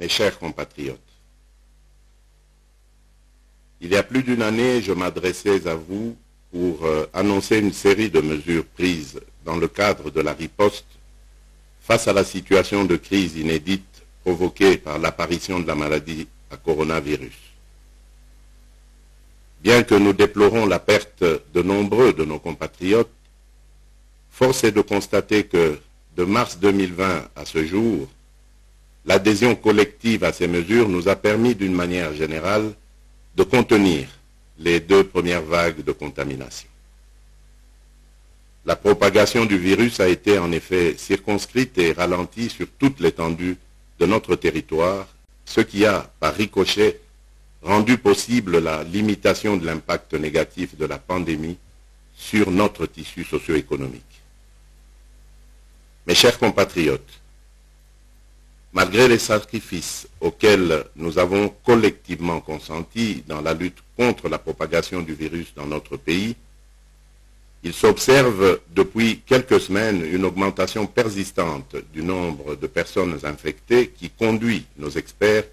Mes chers compatriotes, il y a plus d'une année, je m'adressais à vous pour annoncer une série de mesures prises dans le cadre de la riposte face à la situation de crise inédite provoquée par l'apparition de la maladie à coronavirus. Bien que nous déplorons la perte de nombreux de nos compatriotes, force est de constater que de mars 2020 à ce jour, l'adhésion collective à ces mesures nous a permis d'une manière générale de contenir les 2 premières vagues de contamination. La propagation du virus a été en effet circonscrite et ralentie sur toute l'étendue de notre territoire, ce qui a, par ricochet, rendu possible la limitation de l'impact négatif de la pandémie sur notre tissu socio-économique. Mes chers compatriotes, malgré les sacrifices auxquels nous avons collectivement consenti dans la lutte contre la propagation du virus dans notre pays, il s'observe depuis quelques semaines une augmentation persistante du nombre de personnes infectées qui conduit nos experts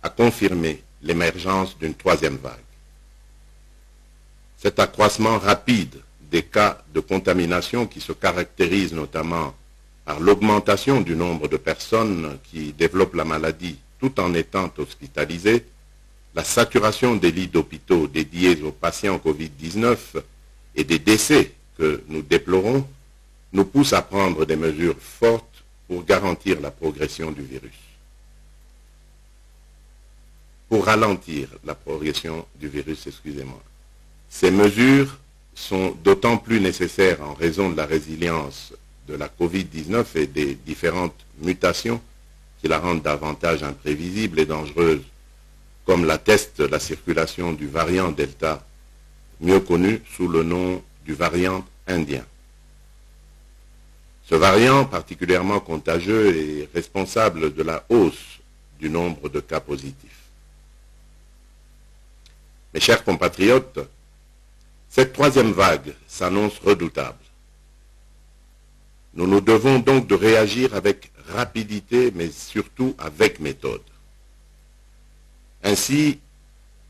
à confirmer l'émergence d'une 3e vague. Cet accroissement rapide des cas de contamination qui se caractérise notamment par l'augmentation du nombre de personnes qui développent la maladie tout en étant hospitalisées, la saturation des lits d'hôpitaux dédiés aux patients Covid-19 et des décès que nous déplorons nous poussent à prendre des mesures fortes pour garantir la progression du virus. Pour ralentir la progression du virus, Ces mesures sont d'autant plus nécessaires en raison de la résilience de la Covid-19 et des différentes mutations qui la rendent davantage imprévisible et dangereuse, comme l'atteste la circulation du variant Delta, mieux connu sous le nom du variant indien. Ce variant particulièrement contagieux est responsable de la hausse du nombre de cas positifs. Mes chers compatriotes, cette 3e vague s'annonce redoutable. Nous nous devons donc de réagir avec rapidité, mais surtout avec méthode. Ainsi,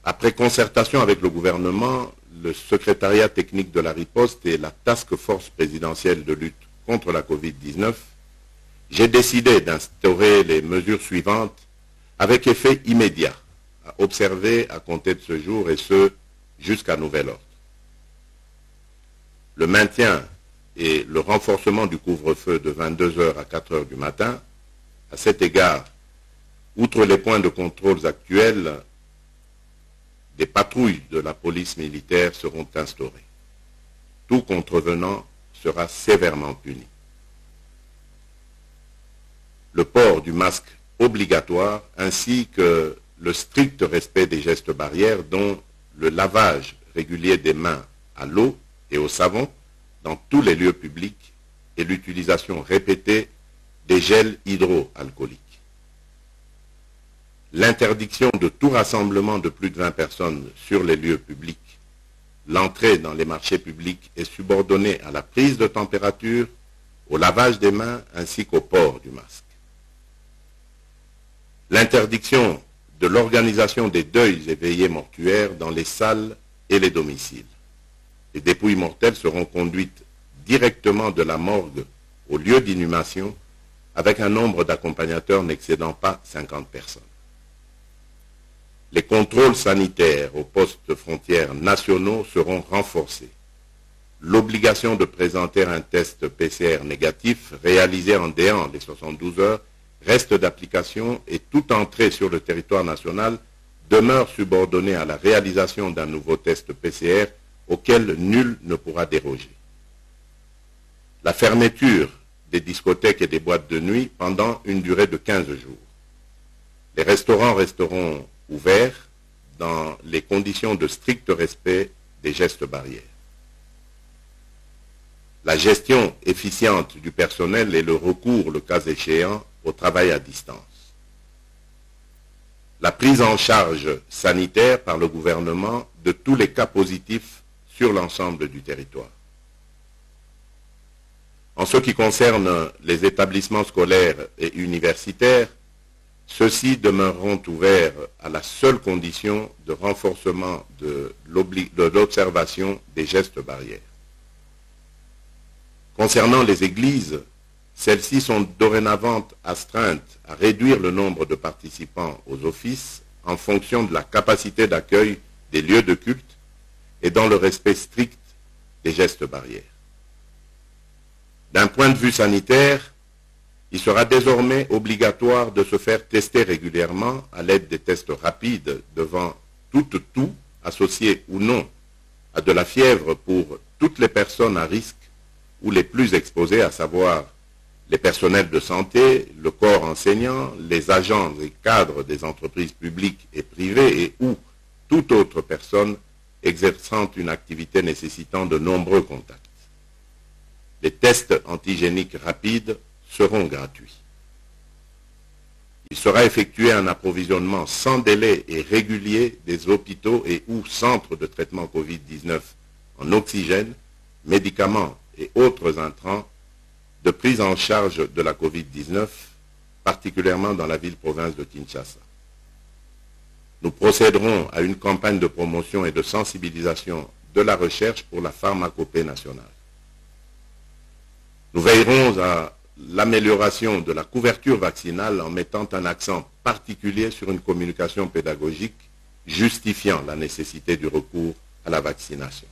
après concertation avec le gouvernement, le secrétariat technique de la riposte et la task force présidentielle de lutte contre la Covid-19, j'ai décidé d'instaurer les mesures suivantes avec effet immédiat à observer à compter de ce jour et ce jusqu'à nouvel ordre. Le maintien et le renforcement du couvre-feu de 22 h à 4 h du matin. À cet égard, outre les points de contrôle actuels, des patrouilles de la police militaire seront instaurées. Tout contrevenant sera sévèrement puni. Le port du masque obligatoire ainsi que le strict respect des gestes barrières dont le lavage régulier des mains à l'eau et au savon dans tous les lieux publics et l'utilisation répétée des gels hydroalcooliques. L'interdiction de tout rassemblement de plus de 20 personnes sur les lieux publics, l'entrée dans les marchés publics est subordonnée à la prise de température, au lavage des mains ainsi qu'au port du masque. L'interdiction de l'organisation des deuils et veillées mortuaires dans les salles et les domiciles. Les dépouilles mortelles seront conduites directement de la morgue au lieu d'inhumation avec un nombre d'accompagnateurs n'excédant pas 50 personnes. Les contrôles sanitaires aux postes frontières nationaux seront renforcés. L'obligation de présenter un test PCR négatif réalisé en déant les 72 heures reste d'application et toute entrée sur le territoire national demeure subordonnée à la réalisation d'un nouveau test PCR auquel nul ne pourra déroger. La fermeture des discothèques et des boîtes de nuit pendant une durée de 15 jours. Les restaurants resteront ouverts dans les conditions de strict respect des gestes barrières. La gestion efficiente du personnel et le recours, le cas échéant, au travail à distance. La prise en charge sanitaire par le gouvernement de tous les cas positifs sur l'ensemble du territoire. En ce qui concerne les établissements scolaires et universitaires, Ceux-ci demeureront ouverts à la seule condition de renforcement de l'observation des gestes barrières. Concernant les églises, celles-ci sont dorénavant astreintes à réduire le nombre de participants aux offices en fonction de la capacité d'accueil des lieux de culte et dans le respect strict des gestes barrières. D'un point de vue sanitaire, il sera désormais obligatoire de se faire tester régulièrement à l'aide des tests rapides devant tout associé ou non à de la fièvre pour toutes les personnes à risque ou les plus exposées, à savoir les personnels de santé, le corps enseignant, les agents et cadres des entreprises publiques et privées et ou toute autre personne exerçant une activité nécessitant de nombreux contacts. Les tests antigéniques rapides seront gratuits. Il sera effectué un approvisionnement sans délai et régulier des hôpitaux et ou centres de traitement Covid-19 en oxygène, médicaments et autres intrants de prise en charge de la Covid-19, particulièrement dans la ville-province de Kinshasa. Nous procéderons à une campagne de promotion et de sensibilisation de la recherche pour la pharmacopée nationale. Nous veillerons à l'amélioration de la couverture vaccinale en mettant un accent particulier sur une communication pédagogique justifiant la nécessité du recours à la vaccination.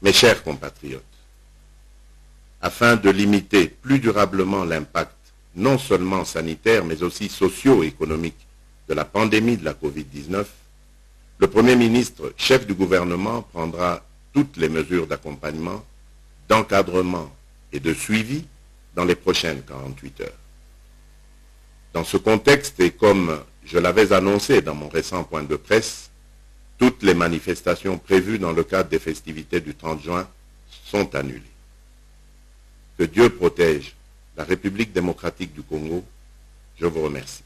Mes chers compatriotes, afin de limiter plus durablement l'impact non seulement sanitaire mais aussi socio-économique de la pandémie de la Covid-19, le Premier ministre, chef du gouvernement, prendra toutes les mesures d'accompagnement, d'encadrement et de suivi dans les prochaines 48 heures. Dans ce contexte, et comme je l'avais annoncé dans mon récent point de presse, toutes les manifestations prévues dans le cadre des festivités du 30 juin sont annulées. Que Dieu protège la République démocratique du Congo. Je vous remercie.